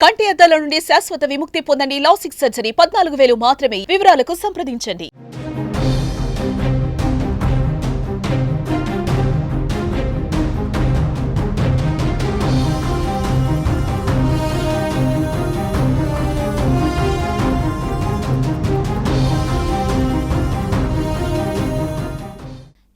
కంటి అద్దాల నుండి శాశ్వత విముక్తి పొందండి. లాసిక్ సర్జరీ 14,000 మాత్రమే. వివరాలకు సంప్రదించండి.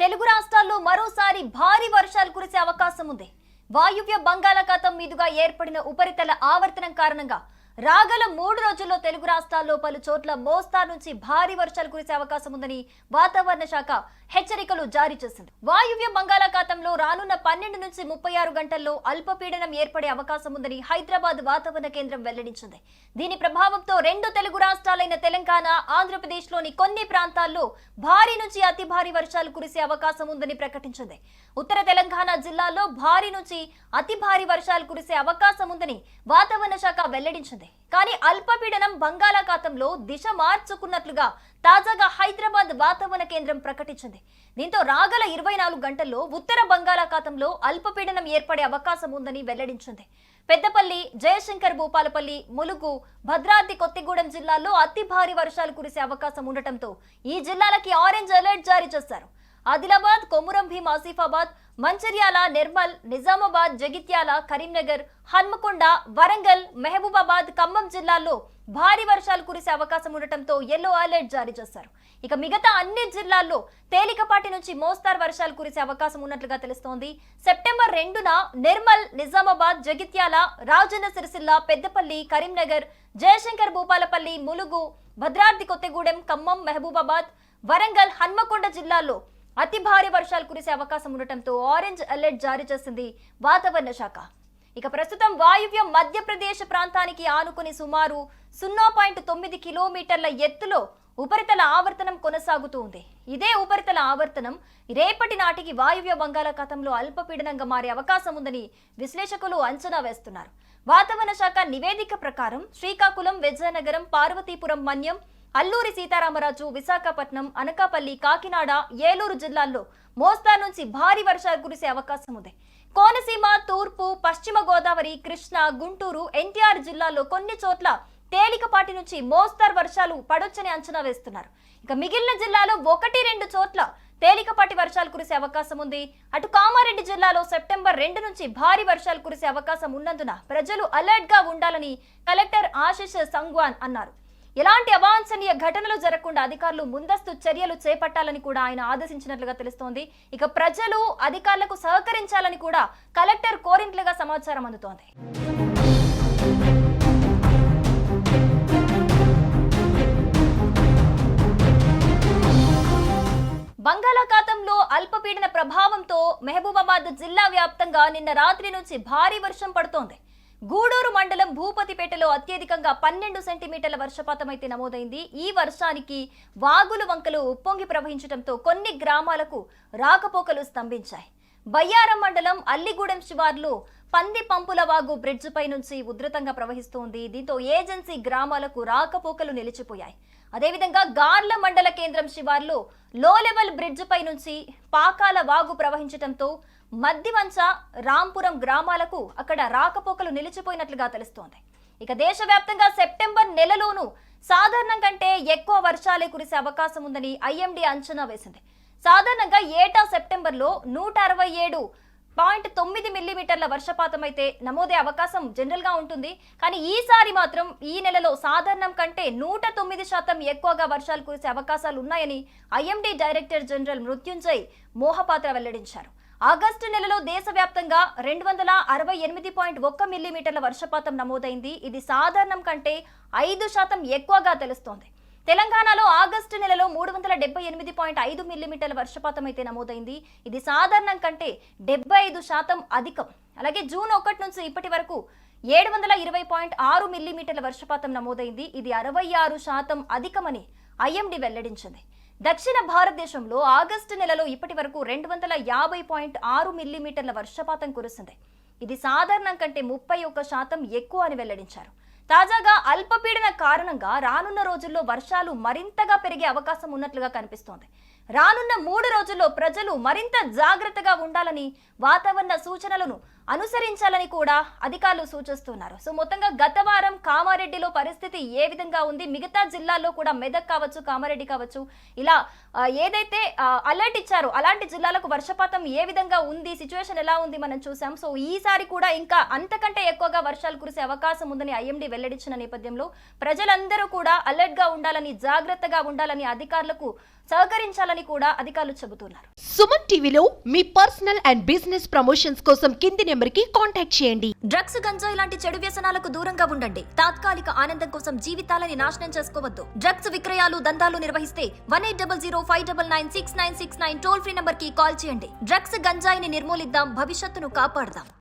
తెలుగు రాష్ట్రాల్లో మరోసారి భారీ వర్షాలు కురిసే అవకాశం ఉంది. వాయువ్య బంగాళాఖాతం మీదుగా ఏర్పడిన ఉపరితల ఆవర్తనం కారణంగా రాగల 3 రోజుల్లో తెలుగు రాష్ట్రాల్లో పలు చోట్ల మోస్తారు నుంచి భారీ వర్షాలు కురిసే అవకాశం ఉందని వాతావరణ శాఖ హెచ్చరికలు జారీ చేసింది. వాయువ్య బంగాళాఖాతంలో రానున్న 12 నుంచి 36 గంటల్లో అల్పపీడనం ఏర్పడే అవకాశం ఉందని హైదరాబాద్ వాతావరణ కేంద్రం వెల్లడించింది. దీని ప్రభావంతో 2 తెలుగు రాష్ట్రాలైన తెలంగాణ, ఆంధ్రప్రదేశ్లోని కొన్ని ప్రాంతాల్లో భారీ నుంచి అతి భారీ వర్షాలు కురిసే అవకాశం ఉందని ప్రకటించింది. ఉత్తర తెలంగాణ జిల్లాల్లో భారీ నుంచి అతి భారీ వర్షాలు కురిసే అవకాశం ఉందని వాతావరణ శాఖ వెల్లడించింది. కానీ అల్పపీడనం బంగాళాఖాతంలో దిశ మార్చుకున్నట్లుగా తాజాగా హైదరాబాద్ వాతావరణ కేంద్రం ప్రకటించింది. దీంతో రాగల 24 గంటల్లో ఉత్తర బంగాళాఖాతంలో అల్పపీడనం ఏర్పడే అవకాశం ఉందని వెల్లడించింది. పెద్దపల్లి, జయశంకర్ భూపాలపల్లి, ములుగు, భద్రాద్రి కొత్తగూడెం జిల్లాల్లో అతి భారీ వర్షాలు కురిసే అవకాశం ఉండటంతో ఈ జిల్లాలకి ఆరెంజ్ అలర్ట్ జారీ చేశారు. ఆదిలాబాద్, కొమురం భీం, ఆసిఫాబాద్, మంచిర్యాల, నిర్మల్, నిజామాబాద్, జగిత్యాల, కరీంనగర్, హన్మకొండ, వరంగల్, మహబూబాబాద్, ఖమ్మం జిల్లాల్లో భారీ వర్షాలు కురిసే అవకాశం ఉండటంతో యెల్లో అలర్ట్ జారీ చేశారు. ఇక మిగతా అన్ని జిల్లాల్లో తేలికపాటి నుంచి మోస్తారు వర్షాలు కురిసే అవకాశం ఉన్నట్లుగా తెలుస్తోంది. సెప్టెంబర్ 2న నిర్మల్, నిజామాబాద్, జగిత్యాల, రాజన్న సిరిసిల్ల, పెద్దపల్లి, కరీంనగర్, జయశంకర్ భూపాలపల్లి, ములుగు, భద్రాద్రి కొత్తగూడెం, ఖమ్మం, మహబూబాబాద్, వరంగల్, హన్మకొండ జిల్లాల్లో అతి భారీ వర్షాలు కురిసే అవకాశం ఉండటంతో ఆరెంజ్ అలర్ట్ జారీ చేసింది వాతావరణ శాఖ. ఇక ప్రస్తుతం వాయువ్య మధ్యప్రదేశ్ ప్రాంతానికి ఆనుకుని సుమారు 0.9 కిలోమీటర్ల ఎత్తులో ఉపరితల ఆవర్తనం కొనసాగుతూ ఉంది. ఇదే ఉపరితల ఆవర్తనం రేపటి నాటికి వాయువ్య బంగాళాఖాతంలో అల్పపీడనంగా మారే అవకాశం ఉందని విశ్లేషకులు అంచనా వేస్తున్నారు. వాతావరణ శాఖ నివేదిక ప్రకారం శ్రీకాకుళం, విజయనగరం, పార్వతీపురం, మన్యం, అల్లూరి సీతారామరాజు, విశాఖపట్నం, అనకాపల్లి, కాకినాడ, ఏలూరు జిల్లాల్లో మోస్తారు నుంచి భారీ వర్షాలు కురిసే అవకాశం ఉంది. కోనసీమ, తూర్పు, పశ్చిమ గోదావరి, కృష్ణా, గుంటూరు, ఎన్టీఆర్ జిల్లాల్లో కొన్ని చోట్ల తేలికపాటి నుంచి మోస్తారు వర్షాలు పడొచ్చని అంచనా వేస్తున్నారు. ఇక మిగిలిన జిల్లాలో 1-2 చోట్ల తేలికపాటి వర్షాలు కురిసే అవకాశం ఉంది. అటు కామారెడ్డి జిల్లాలో సెప్టెంబర్ 2 నుంచి భారీ వర్షాలు కురిసే అవకాశం ఉన్నందున ప్రజలు అలర్ట్ గా ఉండాలని కలెక్టర్ ఆశిష్ సంగ్వాన్ అన్నారు. ఎలాంటి అవాంఛనీయ ఘటనలు జరగకుండా అధికారులు ముందస్తు చర్యలు చేపట్టాలని కూడా ఆయన ఆదేశించినట్లుగా తెలుస్తోంది. ఇక ప్రజలు అధికారులకు సహకరించాలని కూడా కలెక్టర్ కోరినట్లుగా సమాచారం అందుతోంది. బంగాళాఖాతంలో అల్పపీడన ప్రభావంతో మహబూబాబాద్ జిల్లా వ్యాప్తంగా నిన్న రాత్రి నుంచి భారీ వర్షం పడుతోంది. గూడూరు మండలం భూపతిపేటలో అత్యధికంగా 12 సెంటీమీటర్ల వర్షపాతం అయితే నమోదైంది. ఈ వర్షానికి వాగులు, వంకలు ఉప్పొంగి ప్రవహించడంతో కొన్ని గ్రామాలకు రాకపోకలు స్తంభించాయి. బయ్యారం మండలం అల్లిగూడెం శివార్లో పంది పంపుల వాగు బ్రిడ్జ్ పై నుంచి ఉధృతంగా ప్రవహిస్తోంది. దీంతో ఏజెన్సీ గ్రామాలకు రాకపోకలు నిలిచిపోయాయి. అదేవిధంగా గార్ల మండల కేంద్రం శివార్లో లో లెవెల్ బ్రిడ్జ్ పై నుంచి పాకాల వాగు ప్రవహించడంతో మద్దివంచ, రాంపురం గ్రామాలకు అక్కడ రాకపోకలు నిలిచిపోయినట్లుగా తెలుస్తోంది. ఇక దేశవ్యాప్తంగా సెప్టెంబర్ నెలలోనూ సాధారణం కంటే ఎక్కువ వర్షాలే కురిసే అవకాశం ఉందని ఐఎండీ అంచనా వేసింది. సాధారణంగా ఏటా సెప్టెంబర్లో 167.9 మిల్లీమీటర్ల వర్షపాతం అయితే నమోదే అవకాశం జనరల్ గా ఉంటుంది. కానీ ఈసారి మాత్రం ఈ నెలలో సాధారణం కంటే 109% ఎక్కువగా వర్షాలు కురిసే అవకాశాలు ఉన్నాయని IMD director general Mrutyunjay Mohapatra వెల్లడించారు. ఆగస్టు నెలలో దేశవ్యాప్తంగా 268.1 మిల్లీమీటర్ల వర్షపాతం నమోదైంది. ఇది సాధారణం కంటే 5% ఎక్కువగా తెలుస్తోంది. తెలంగాణలో ఆగస్టు నెలలో 378.5 మిల్లీమీటర్ల వర్షపాతం అయితే నమోదైంది. ఇది సాధారణం కంటే 75% అధికం. అలాగే జూన్ 1 నుంచి ఇప్పటి వరకు 720.6 మిల్లీమీటర్ల వర్షపాతం నమోదైంది. ఇది 66% అధికమని ఐఎండీ వెల్లడించింది. దక్షిణ భారతదేశంలో ఆగస్టు నెలలో ఇప్పటి వరకు 250.6 మిల్లీమీటర్ల వర్షపాతం కురిసింది. ఇది సాధారణం కంటే 31% ఎక్కువ అని వెల్లడించారు. తాజాగా అల్పపీడన కారణంగా రానున్న రోజుల్లో వర్షాలు మరింతగా పెరిగే అవకాశం ఉన్నట్లుగా కనిపిస్తోంది. రానున్న 3 రోజుల్లో ప్రజలు మరింత జాగ్రత్తగా ఉండాలని వాతావరణ సూచనలను అనుసరించాలని కూడా అధికారులు సూచిస్తున్నారు. సో మొత్తంగా గత వారం కామారెడ్డిలో పరిస్థితి ఏ విధంగా ఉంది, మిగతా జిల్లాల్లో కూడా మెదక్ కావచ్చు, కామారెడ్డి కావచ్చు, ఇలా ఏదైతే అలర్ట్ ఇచ్చారో అలాంటి జిల్లాలకు వర్షపాతం ఏ విధంగా ఉంది, సిచ్యువేషన్ ఎలా ఉంది మనం చూసాం. సో ఈసారి కూడా ఇంకా అంతకంటే ఎక్కువగా వర్షాలు కురిసే అవకాశం ఉందని ఐఎండీ వెల్లడించిన నేపథ్యంలో ప్రజలందరూ కూడా అలర్ట్ గా ఉండాలని, జాగ్రత్తగా ఉండాలని, అధికారులకు సహకరించాలని కూడా అధికారులు చెబుతున్నారు. సుమన్ టీవీలో మీ పర్సనల్ అండ్ బిజినెస్ ప్రమోషన్స్ కోసం కింది నెంబర్కి కాంటాక్ట్ చేయండి. డ్రగ్స్, గంజాయి లాంటి చెడు వ్యసనాలకు దూరంగా ఉండండి. తాత్కాలిక ఆనందం కోసం జీవితాలని నాశనం చేసుకోవద్దు. డ్రగ్స్ విక్రయాలు, దందాలు నిర్వహిస్తే 1800-599-6969 టోల్ ఫ్రీ నంబర్ కి కాల్ చేయండి. డ్రగ్స్, గంజాయిని నిర్మూలిద్దాం, భవిష్యత్తును కాపాడదాం.